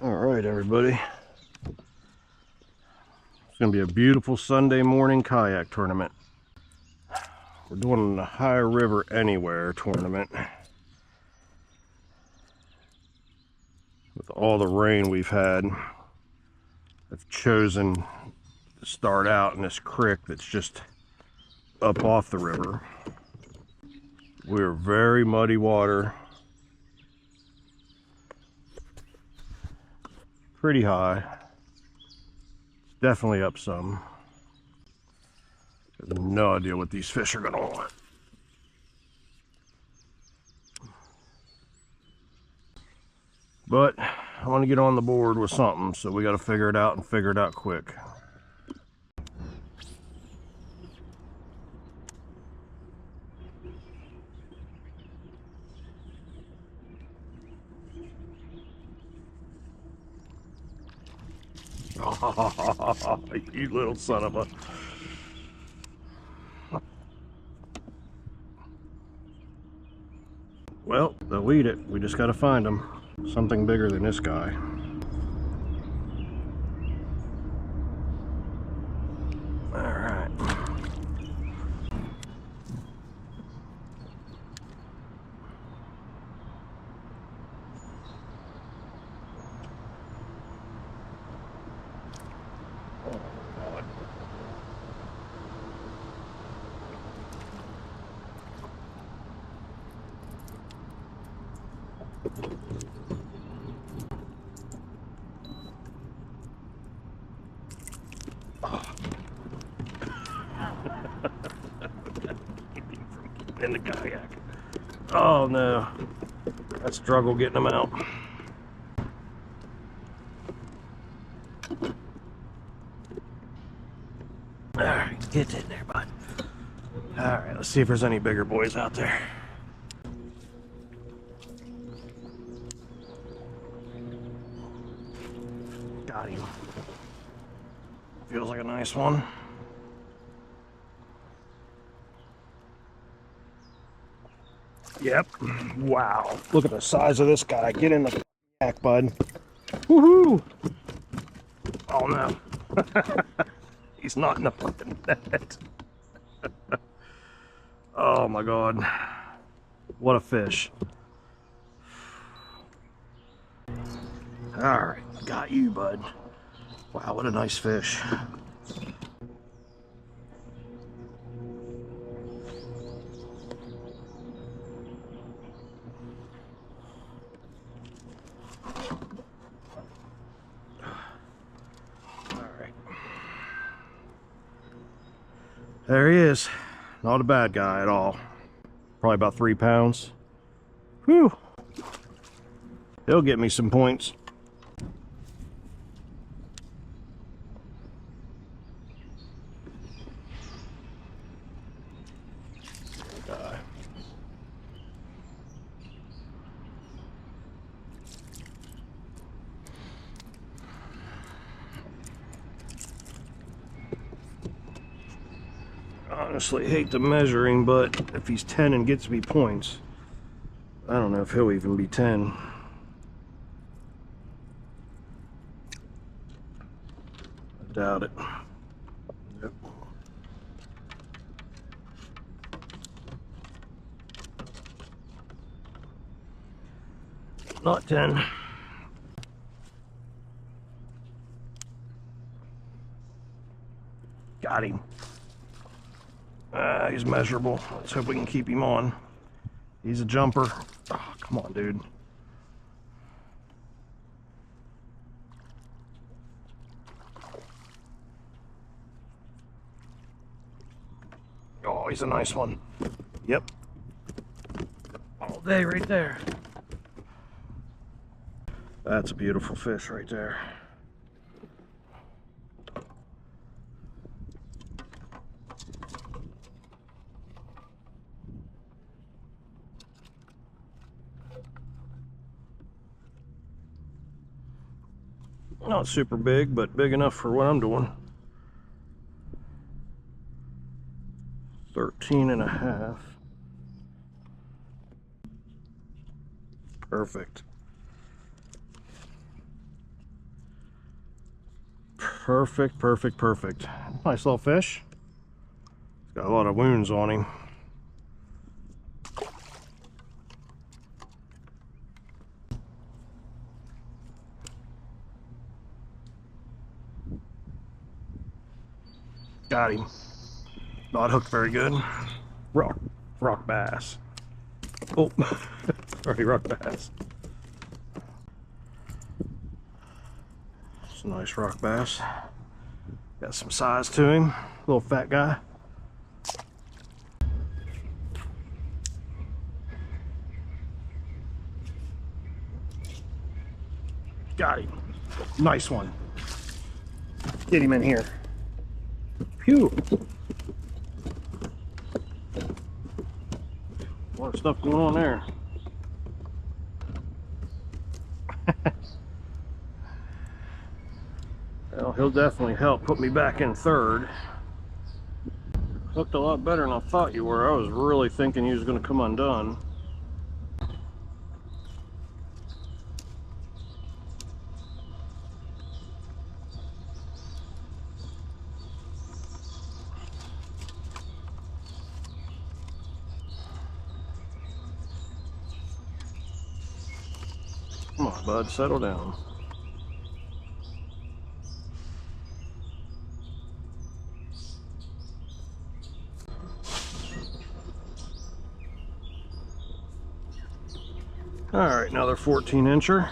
All right, everybody. It's going to be a beautiful Sunday morning kayak tournament. We're doing the High River Anywhere tournament. With all the rain we've had, I've chosen to start out in this creek that's just up off the river. We're very muddy water. Pretty high. Definitely up some. I have no idea what these fish are gonna want. But I want to get on the board with something, so we got to figure it out and figure it out quick. Oh, you little son of a... Well, they'll eat it. We just got to find them. Something bigger than this guy. All right. Oh, God. In the kayak. Oh no, I struggle getting them out. All right, get in there, bud. All right, let's see if there's any bigger boys out there. Got him. Feels like a nice one. Yep. Wow. Look at the size of this guy. Get in the kayak, bud. Woohoo! Oh no. He's not in the fucking net. Oh my God. What a fish. Alright, got you, bud. Wow, what a nice fish. There he is. Not a bad guy at all. Probably about 3 pounds. Whew. He'll get me some points. Honestly hate the measuring, but if he's 10 and gets me points, I don't know if he'll even be 10. I doubt it. Yep. Not 10. Got him. He's measurable. Let's hope we can keep him on. He's a jumper. Oh, come on, dude. Oh, he's a nice one. Yep. All day right there. That's a beautiful fish right there. Not super big, but big enough for what I'm doing. 13.5. Perfect. Perfect, perfect, perfect. Nice little fish. He's got a lot of wounds on him. Got him. Not hooked very good. Rock bass. Oh, sorry, rock bass. It's a nice rock bass. Got some size to him. Little fat guy. Got him. Nice one. Get him in here. Phew. A lot of stuff going on there. Well, he'll definitely help put me back in third. Looked a lot better than I thought you were. I was really thinking he was going to come undone. Come on, bud, settle down. All right, another 14-incher.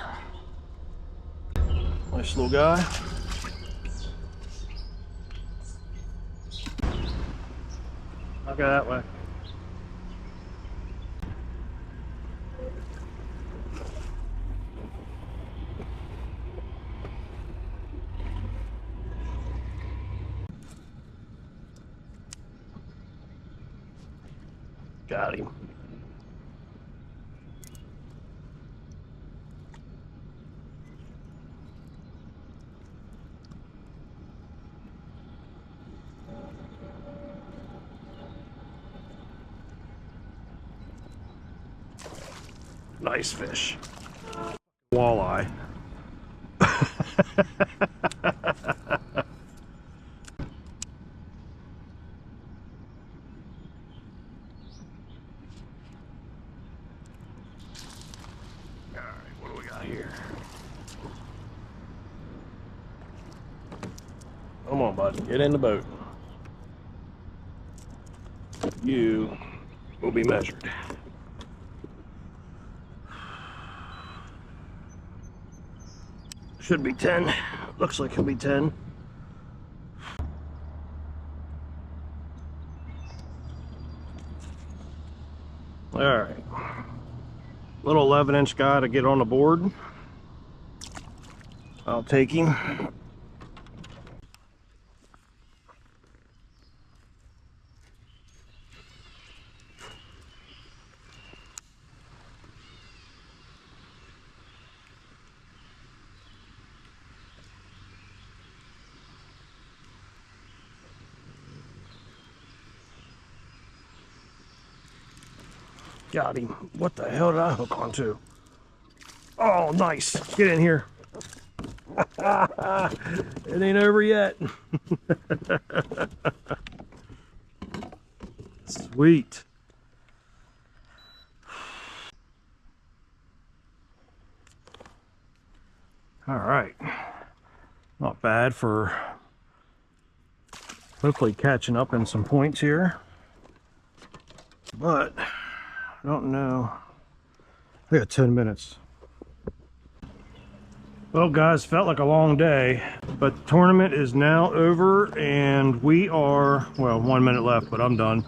Nice little guy. I'll go that way. Got him. Nice fish. Walleye. Come on, bud. Get in the boat. You will be measured. Should be 10. Looks like he'll be 10. All right. Little 11-inch guy to get on the board. I'll take him. Got him. What the hell did I hook onto? Oh, nice. Get in here. It ain't over yet. Sweet. All right. Not bad for hopefully catching up in some points here. But I don't know. I got 10 minutes. Well, guys, felt like a long day, but the tournament is now over and we are, well, 1 minute left, but I'm done.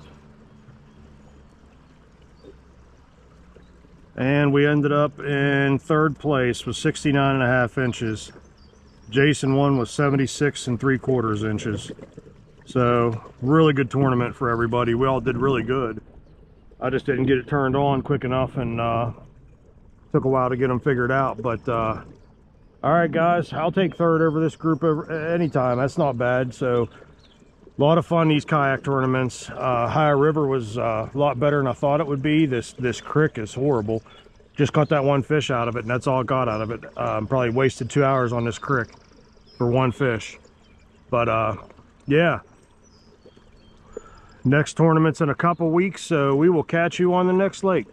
And we ended up in third place with 69.5 inches. Jason won with 76 3/4 inches. So really good tournament for everybody. We all did really good. I just didn't get it turned on quick enough and took a while to get them figured out. But all right, guys, I'll take third over this group anytime. That's not bad. So a lot of fun, these kayak tournaments. High River was a lot better than I thought it would be. This creek is horrible. Just caught that one fish out of it, and that's all I got out of it. Probably wasted 2 hours on this creek for one fish. But yeah, next tournament's in a couple weeks, so we will catch you on the next lake.